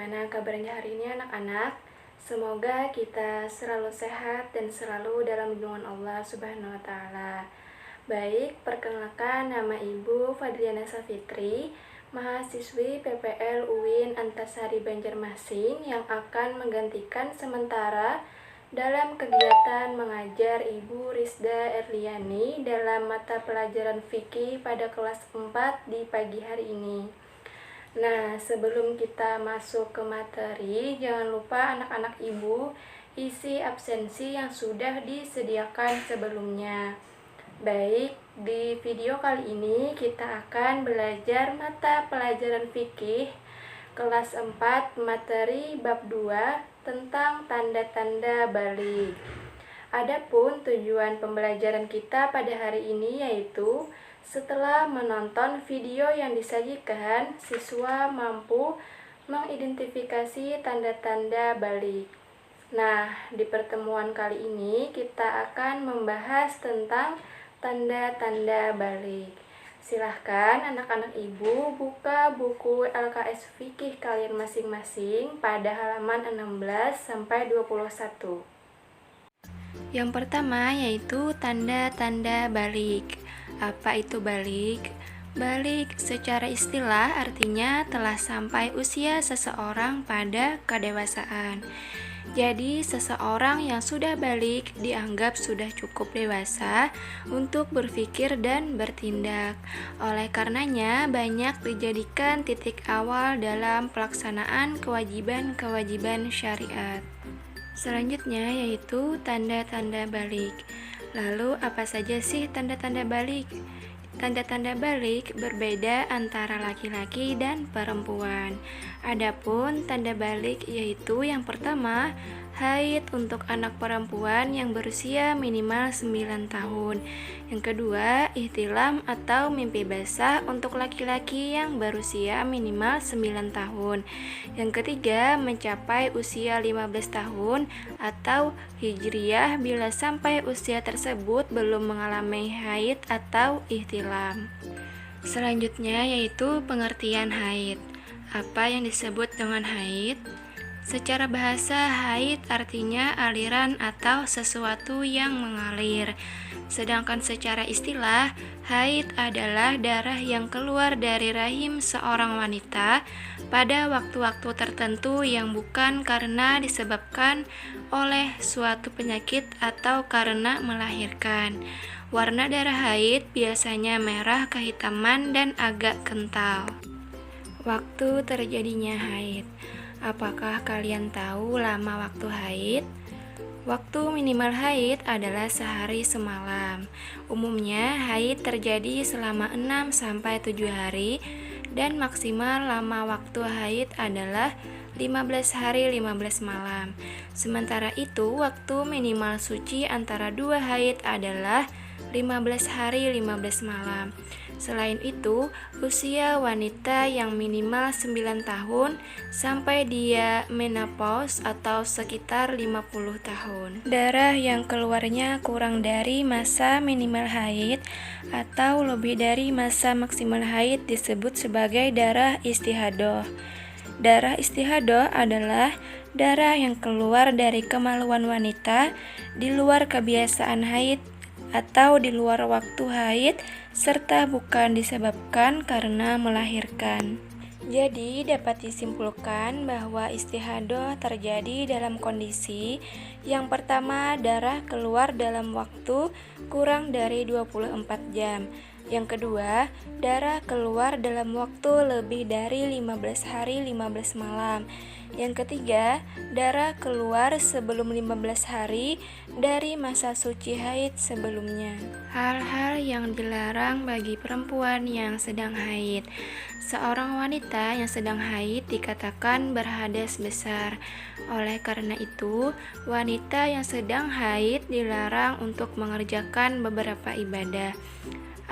bagaimana kabarnya hari ini anak-anak? Semoga kita selalu sehat dan selalu dalam lindungan Allah Subhanahu wa taala. Baik, perkenalkan nama Ibu Fadliana Safitri, mahasiswi PPL UIN Antasari Banjarmasin yang akan menggantikan sementara dalam kegiatan mengajar Ibu Rizda Erliani dalam mata pelajaran fikih pada kelas 4 di pagi hari ini. Nah, sebelum kita masuk ke materi, jangan lupa anak-anak ibu isi absensi yang sudah disediakan sebelumnya. Baik, di video kali ini kita akan belajar mata pelajaran fikih kelas 4 materi bab 2 tentang tanda-tanda balik. Adapun tujuan pembelajaran kita pada hari ini yaitu setelah menonton video yang disajikan, siswa mampu mengidentifikasi tanda-tanda balik. Nah, di pertemuan kali ini kita akan membahas tentang tanda-tanda balik. Silahkan anak-anak ibu buka buku LKS Fikih kalian masing-masing pada halaman 16 sampai 21. Yang pertama yaitu tanda-tanda balik. Apa itu balik? Balik secara istilah artinya telah sampai usia seseorang pada kedewasaan. Jadi seseorang yang sudah balik dianggap sudah cukup dewasa untuk berpikir dan bertindak. Oleh karenanya banyak dijadikan titik awal dalam pelaksanaan kewajiban-kewajiban syariat. Selanjutnya yaitu tanda-tanda balik. Lalu apa saja sih tanda-tanda balik? Tanda-tanda balik berbeda antara laki-laki dan perempuan. Adapun tanda balik yaitu yang pertama, haid untuk anak perempuan yang berusia minimal 9 tahun. Yang kedua, ihtilam atau mimpi basah untuk laki-laki yang berusia minimal 9 tahun. Yang ketiga, mencapai usia 15 tahun atau hijriyah bila sampai usia tersebut belum mengalami haid atau ihtilam. Selanjutnya yaitu pengertian haid. Apa yang disebut dengan haid? Secara bahasa, haid artinya aliran atau sesuatu yang mengalir. Sedangkan secara istilah, haid adalah darah yang keluar dari rahim seorang wanita pada waktu-waktu tertentu yang bukan karena disebabkan oleh suatu penyakit atau karena melahirkan. Warna darah haid biasanya merah kehitaman dan agak kental. Waktu terjadinya haid. Apakah kalian tahu lama waktu haid? Waktu minimal haid adalah sehari semalam. Umumnya haid terjadi selama 6-7 hari dan maksimal lama waktu haid adalah 15 hari 15 malam. Sementara itu, waktu minimal suci antara 2 haid adalah 15 hari 15 malam. Selain itu, usia wanita yang minimal 9 tahun sampai dia menopause atau sekitar 50 tahun. Darah yang keluarnya kurang dari masa minimal haid atau lebih dari masa maksimal haid disebut sebagai darah istihadah. Darah istihadah adalah darah yang keluar dari kemaluan wanita di luar kebiasaan haid atau di luar waktu haid serta bukan disebabkan karena melahirkan. Jadi dapat disimpulkan bahwa istihadah terjadi dalam kondisi yang pertama, darah keluar dalam waktu kurang dari 24 jam. Yang kedua, darah keluar dalam waktu lebih dari 15 hari 15 malam. Yang ketiga, darah keluar sebelum 15 hari dari masa suci haid sebelumnya. Hal-hal yang dilarang bagi perempuan yang sedang haid. Seorang wanita yang sedang haid dikatakan berhadas besar. Oleh karena itu, wanita yang sedang haid dilarang untuk mengerjakan beberapa ibadah.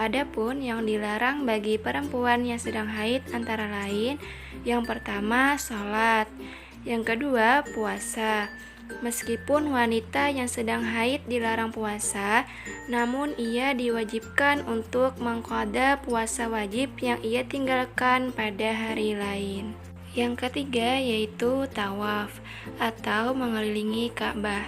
Adapun yang dilarang bagi perempuan yang sedang haid antara lain, yang pertama sholat, yang kedua puasa. Meskipun wanita yang sedang haid dilarang puasa, namun ia diwajibkan untuk mengqadha puasa wajib yang ia tinggalkan pada hari lain. Yang ketiga yaitu tawaf atau mengelilingi Ka'bah.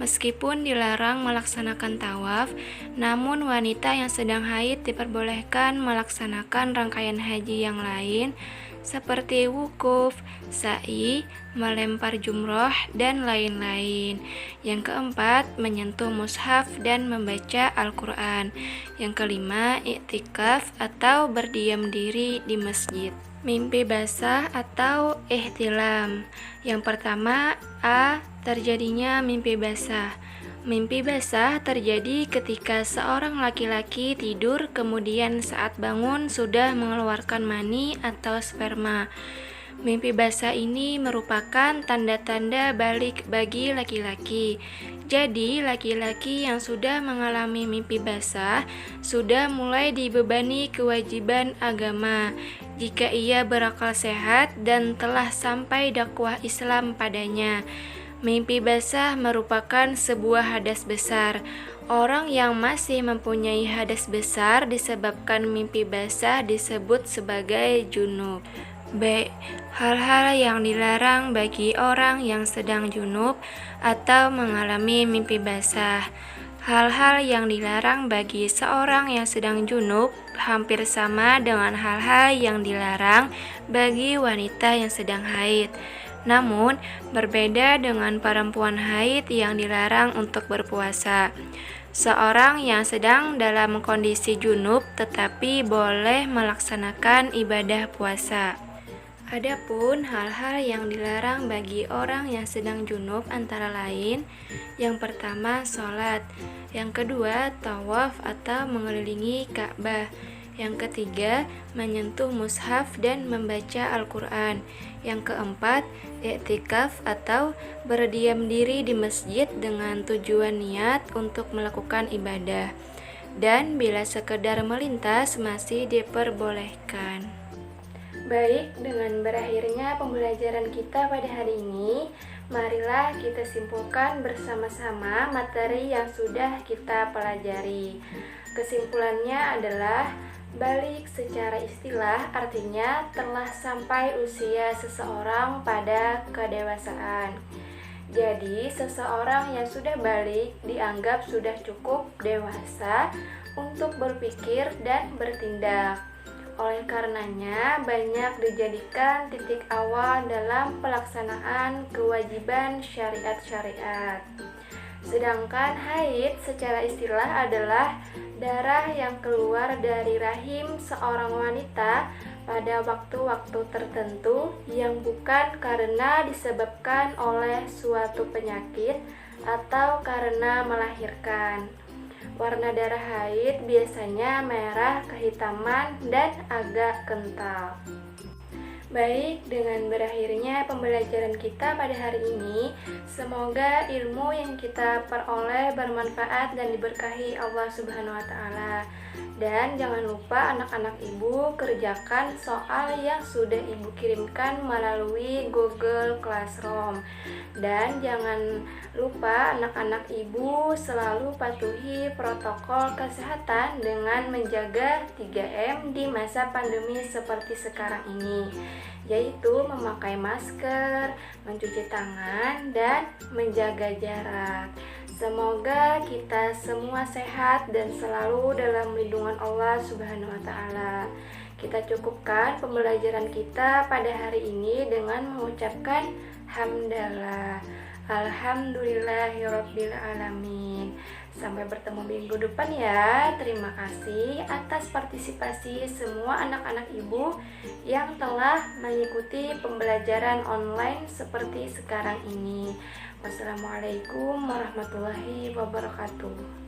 Meskipun dilarang melaksanakan tawaf, namun wanita yang sedang haid diperbolehkan melaksanakan rangkaian haji yang lain seperti wukuf, sa'i, melempar jumroh, dan lain-lain. Yang keempat, menyentuh mushaf dan membaca Al-Quran. Yang kelima, iktikaf atau berdiam diri di masjid. Mimpi basah atau ihtilam. Yang pertama, A. Terjadinya mimpi basah. Mimpi basah terjadi ketika seorang laki-laki tidur kemudian saat bangun sudah mengeluarkan mani atau sperma. Mimpi basah ini merupakan tanda-tanda balik bagi laki-laki. Jadi, laki-laki yang sudah mengalami mimpi basah sudah mulai dibebani kewajiban agama jika ia berakal sehat dan telah sampai dakwah Islam padanya. Mimpi basah merupakan sebuah hadas besar. Orang yang masih mempunyai hadas besar disebabkan mimpi basah disebut sebagai junub. B. Hal-hal yang dilarang bagi orang yang sedang junub atau mengalami mimpi basah. Hal-hal yang dilarang bagi seorang yang sedang junub hampir sama dengan hal-hal yang dilarang bagi wanita yang sedang haid. Namun, berbeda dengan perempuan haid yang dilarang untuk berpuasa. Seorang yang sedang dalam kondisi junub tetapi boleh melaksanakan ibadah puasa. Adapun hal-hal yang dilarang bagi orang yang sedang junub antara lain, yang pertama sholat, yang kedua tawaf atau mengelilingi Ka'bah, yang ketiga menyentuh mushaf dan membaca Al-Quran, yang keempat iktikaf atau berdiam diri di masjid dengan tujuan niat untuk melakukan ibadah, dan bila sekedar melintas masih diperbolehkan. Baik, dengan berakhirnya pembelajaran kita pada hari ini, marilah kita simpulkan bersama-sama materi yang sudah kita pelajari. Kesimpulannya adalah balik secara istilah artinya telah sampai usia seseorang pada kedewasaan. Jadi, seseorang yang sudah balik dianggap sudah cukup dewasa untuk berpikir dan bertindak. Oleh karenanya, banyak dijadikan titik awal dalam pelaksanaan kewajiban syariat-syariat. Sedangkan haid secara istilah adalah darah yang keluar dari rahim seorang wanita pada waktu-waktu tertentu yang bukan karena disebabkan oleh suatu penyakit atau karena melahirkan. Warna darah haid biasanya merah kehitaman dan agak kental. Baik, dengan berakhirnya pembelajaran kita pada hari ini, semoga ilmu yang kita peroleh bermanfaat dan diberkahi Allah Subhanahu wa Ta'ala. Dan jangan lupa anak-anak ibu kerjakan soal yang sudah ibu kirimkan melalui Google Classroom. Dan jangan lupa anak-anak ibu selalu patuhi protokol kesehatan dengan menjaga 3M di masa pandemi seperti sekarang ini, yaitu memakai masker, mencuci tangan, dan menjaga jarak. Semoga kita semua sehat dan selalu dalam lindungan Allah Subhanahu wa Ta'ala. Kita cukupkan pembelajaran kita pada hari ini dengan mengucapkan hamdalah. Alhamdulillahirabbil alamin. Sampai bertemu minggu depan ya. Terima kasih atas partisipasi semua anak-anak ibu yang telah mengikuti pembelajaran online seperti sekarang ini. Wassalamualaikum warahmatullahi wabarakatuh.